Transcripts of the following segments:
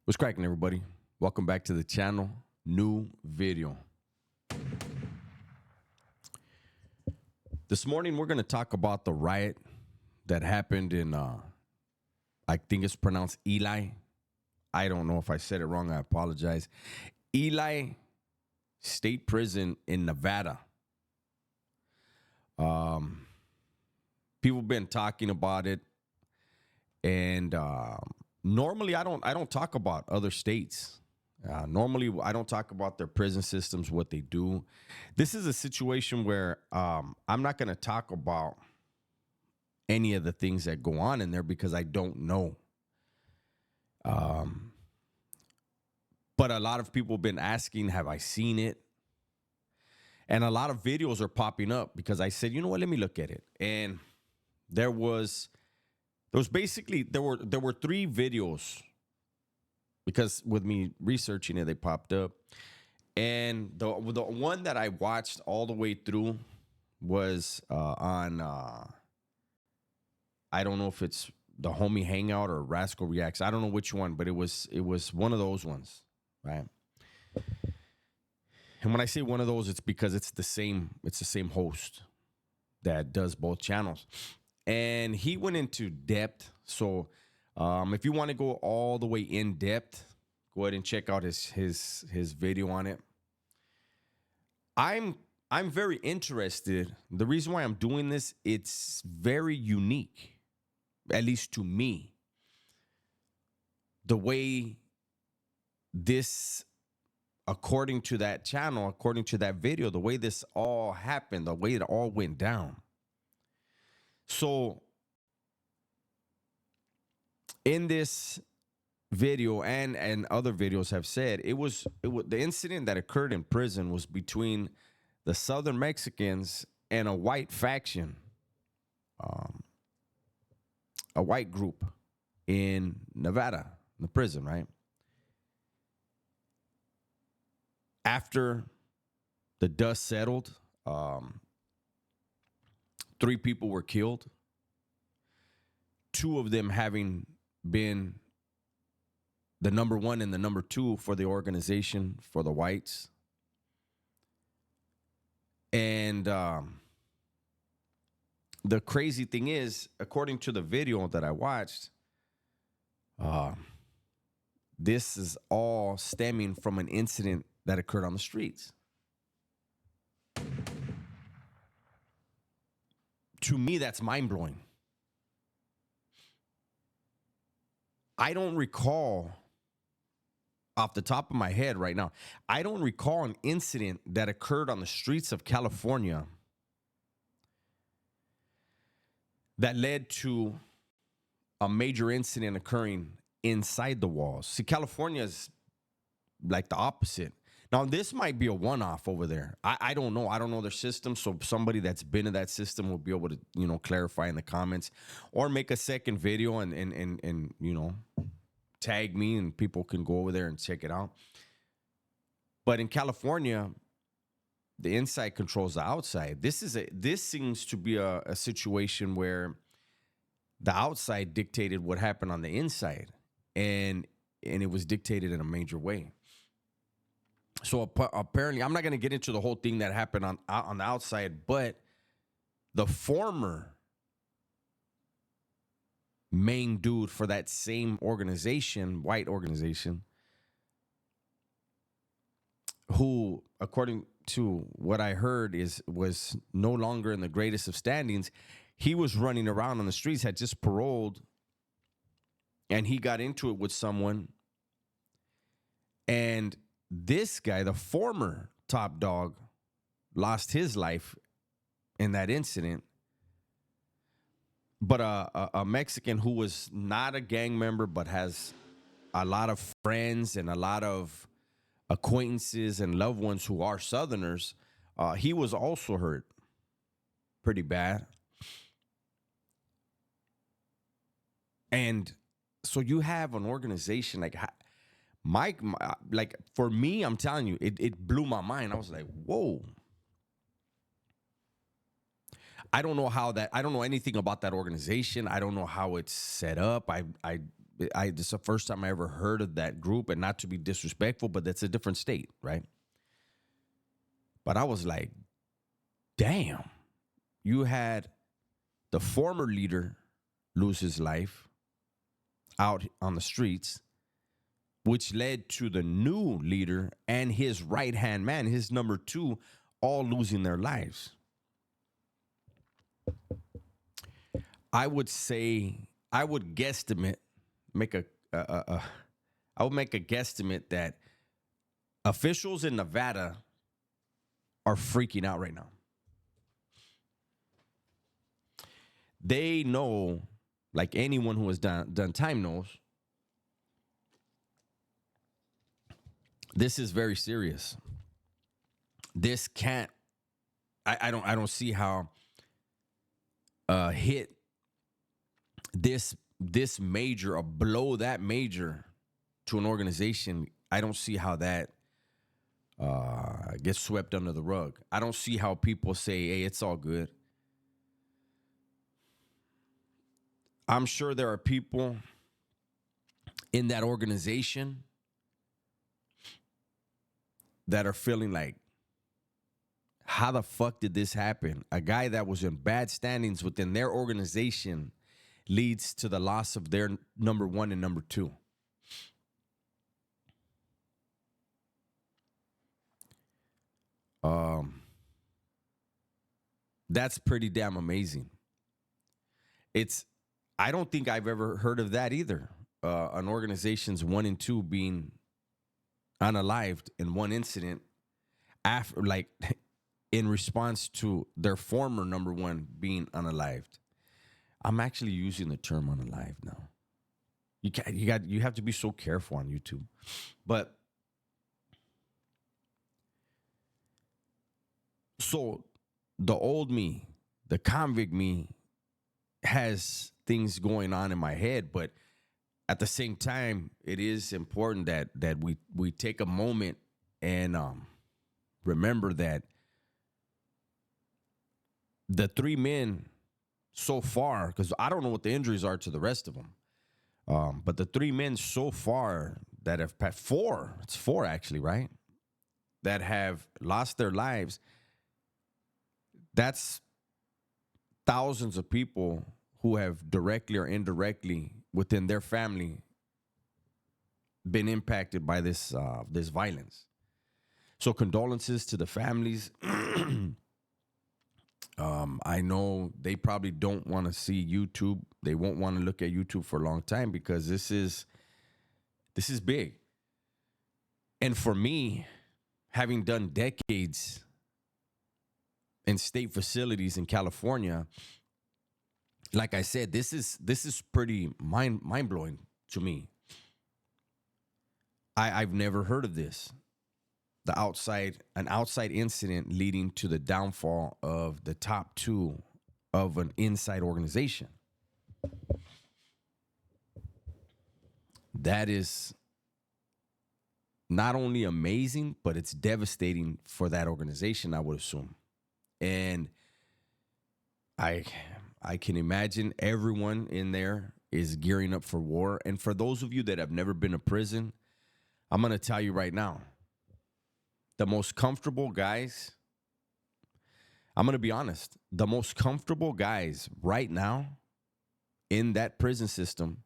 What's cracking, everybody? Welcome back to the channel. New video. This morning, we're going to talk about the riot that happened in, I think it's pronounced Eli. I don't know if I said it wrong. I apologize. Eli State Prison in Nevada. People have been talking about it, and normally I don't talk about other states. Normally I don't talk about their prison systems, what they do. This is a situation where I'm not going to talk about any of the things that go on in there because I don't know. But a lot of people have been asking, have I seen it? And a lot of videos are popping up because I said, you know what, let me look at it. And there were three videos, because with me researching it, they popped up. And the one that I watched all the way through was on, I don't know if it's the Homie Hangout or Rascal Reacts. I don't know which one, but it was one of those ones, right? And when I say one of those, it's because it's the same host that does both channels. And he went into depth. So if you want to go all the way in depth, go ahead and check out his video on it. I'm very interested. The reason why I'm doing this, it's very unique, at least to me. The way this, according to that channel, according to that video, the way this all happened, the way it all went down. So in this video and other videos have said it was the incident that occurred in prison was between the Southern Mexicans and a white faction, a white group in Nevada, in the prison, right? After the dust settled, 3 people were killed. 2 of them having been the number 1 and the number 2 for the organization for the whites. And the crazy thing is, according to the video that I watched, this is all stemming from an incident that occurred on the streets. To me, that's mind-blowing. I don't recall, off the top of my head right now, I don't recall an incident that occurred on the streets of California that led to a major incident occurring inside the walls. See, California is like the opposite. Now, this might be a one-off over there. I don't know. I don't know their system. So somebody that's been in that system will be able to, clarify in the comments or make a second video and tag me and people can go over there and check it out. But in California, the inside controls the outside. This seems to be a situation where the outside dictated what happened on the inside, and it was dictated in a major way. So apparently, I'm not going to get into the whole thing that happened on the outside, but the former main dude for that same organization, white organization, who, according to what I heard, was no longer in the greatest of standings. He was running around on the streets, had just paroled, and he got into it with someone. And this guy, the former top dog, lost his life in that incident. But a Mexican who was not a gang member but has a lot of friends and a lot of acquaintances and loved ones who are Southerners, he was also hurt pretty bad. And so you have an organization like Mike, like for me, I'm telling you, it blew my mind. I was like, whoa. I don't know anything about that organization. I don't know how it's set up. I This is the first time I ever heard of that group, and not to be disrespectful, but that's a different state, right? But I was like, damn, you had the former leader lose his life out on the streets, which led to the new leader and his right hand man, his number two, all losing their lives. I would say, I would guesstimate, make I would make a guesstimate that officials in Nevada are freaking out right now. They know, like anyone who has done time knows, this is very serious. This can't. I don't see how hit this major, a blow that major to an organization. I don't see how that gets swept under the rug. I don't see how people say, "Hey, it's all good." I'm sure there are people in that organization that are feeling like, how the fuck did this happen? A guy that was in bad standings within their organization leads to the loss of their number one and number two. That's pretty damn amazing. I don't think I've ever heard of that either. An organization's one and two being unalived in one incident, after, like, in response to their former number one being unalived. I'm actually using the term unalived now. You have to be so careful on YouTube. But so the old me, the convict me, has things going on in my head, but at the same time, it is important that we take a moment and remember that the three men so far, because I don't know what the injuries are to the rest of them, but the three men so far that have passed, it's four actually, right? That have lost their lives. That's thousands of people who have directly or indirectly within their family been impacted by this violence. So condolences to the families. I know they probably don't want to see YouTube. They won't want to look at YouTube for a long time because this is big. And for me, having done decades in state facilities in California, like I said, this is pretty mind blowing to me. I've never heard of this. An outside incident leading to the downfall of the top two of an inside organization. That is not only amazing, but it's devastating for that organization, I would assume. And I can imagine everyone in there is gearing up for war. And for those of you that have never been to prison, I'm going to tell you right now, the most comfortable guys, I'm going to be honest, the most comfortable guys right now in that prison system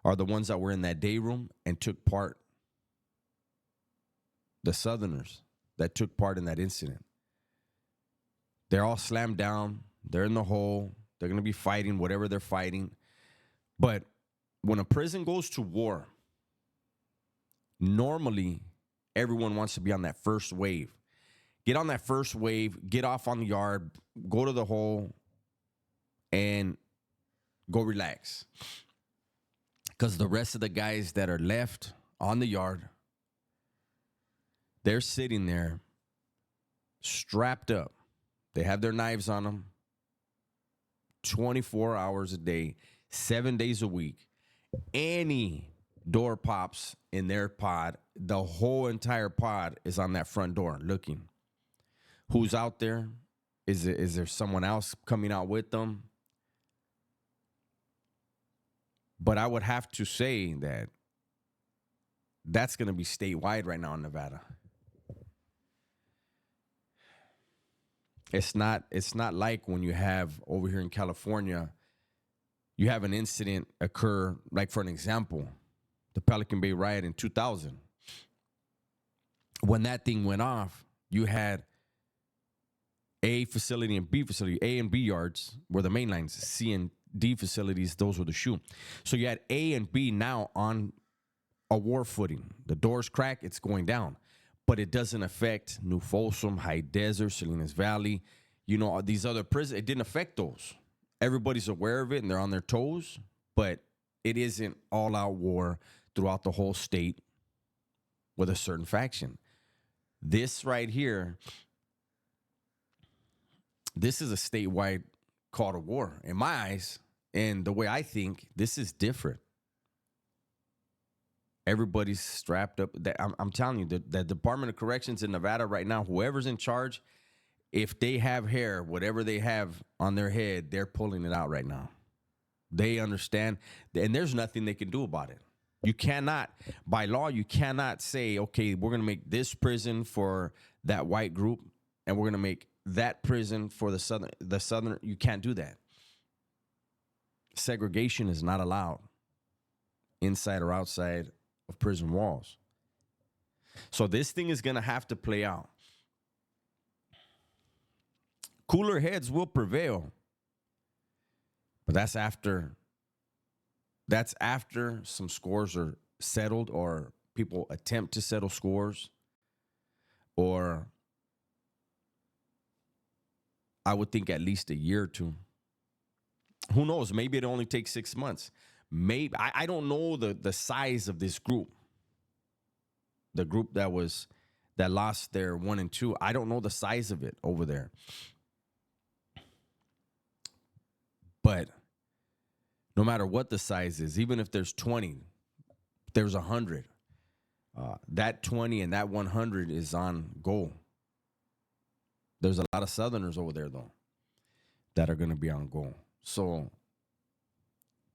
are the ones that were in that day room and took part, the Southerners that took part in that incident. They're all slammed down. They're in the hole. They're going to be fighting whatever they're fighting. But when a prison goes to war, normally everyone wants to be on that first wave. Get on that first wave, get off on the yard, go to the hole, and go relax. Because the rest of the guys that are left on the yard, they're sitting there strapped up. They have their knives on them 24 hours a day, 7 days a week. Any door pops in their pod, the whole entire pod is on that front door looking. Who's out there? Is there someone else coming out with them? But I would have to say that that's going to be statewide right now in Nevada. It's not like when you have over here in California, you have an incident occur, like for an example, the Pelican Bay riot in 2000. When that thing went off, you had A facility and B facility. A and B yards were the main lines. C and D facilities, those were the shoe. So you had A and B now on a war footing. The doors crack, it's going down. But it doesn't affect New Folsom, High Desert, Salinas Valley, these other prisons. It didn't affect those. Everybody's aware of it and they're on their toes, but it isn't all out war throughout the whole state with a certain faction. This right here, this is a statewide call to war. In my eyes, and the way I think, this is different. Everybody's strapped up. I'm telling you, the Department of Corrections in Nevada right now, whoever's in charge, if they have hair, whatever they have on their head, they're pulling it out right now. They understand, and there's nothing they can do about it. You cannot, by law, you cannot say, okay, we're going to make this prison for that white group, and we're going to make that prison for the southern. You can't do that. Segregation is not allowed inside or outside of prison walls. So this thing is going to have to play out. Cooler heads will prevail. But that's after some scores are settled, or people attempt to settle scores, or I would think at least a year or two. Who knows? Maybe it only takes 6 months. Maybe I don't know the size of this group. The group that lost their 1 and 2. I don't know the size of it over there. But no matter what the size is, even if there's 20, there's 100. That 20 and that 100 is on goal. There's a lot of Southerners over there, though, that are going to be on goal. So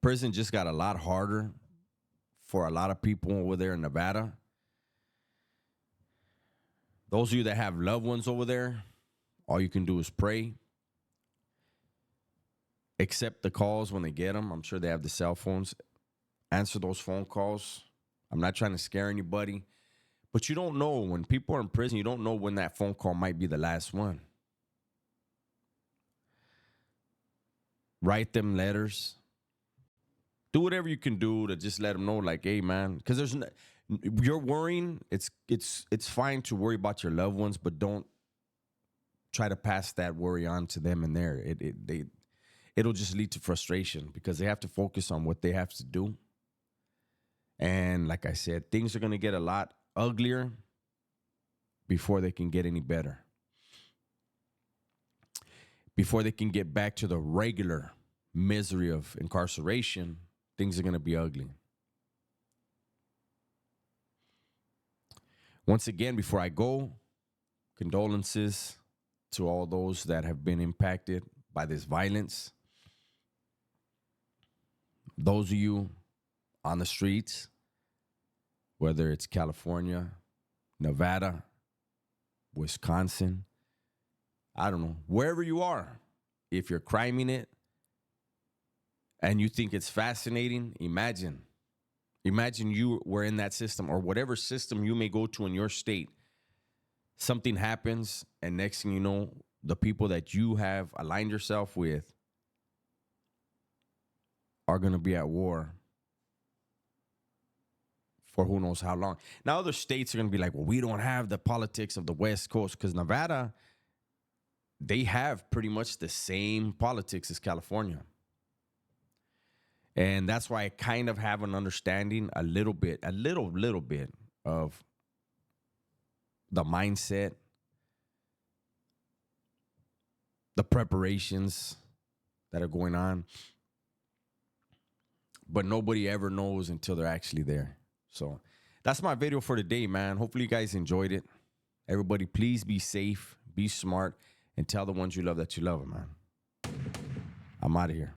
prison just got a lot harder for a lot of people over there in Nevada. Those of you that have loved ones over there, all you can do is pray. Accept the calls when they get them. I'm sure they have the cell phones. Answer those phone calls. I'm not trying to scare anybody. But you don't know, when people are in prison, you don't know when that phone call might be the last one. Write them letters. Do whatever you can do to just let them know, like, hey, man, because you're worrying. It's fine to worry about your loved ones, but don't try to pass that worry on to them in there. It'll just lead to frustration because they have to focus on what they have to do. And like I said, things are going to get a lot uglier before they can get any better. Before they can get back to the regular misery of incarceration, things are going to be ugly. Once again, before I go, condolences to all those that have been impacted by this violence. Those of you on the streets, whether it's California, Nevada, Wisconsin, I don't know, wherever you are, if you're criming it and you think it's fascinating, imagine you were in that system, or whatever system you may go to in your state. Something happens, and next thing you know, the people that you have aligned yourself with are going to be at war for who knows how long. Now, other states are going to be like, well, we don't have the politics of the West Coast, because Nevada, they have pretty much the same politics as California. And that's why I kind of have an understanding a little bit of the mindset, the preparations that are going on. But nobody ever knows until they're actually there. So that's my video for today, man. Hopefully you guys enjoyed it. Everybody, please be safe, be smart, and tell the ones you love that you love them, man. I'm out of here.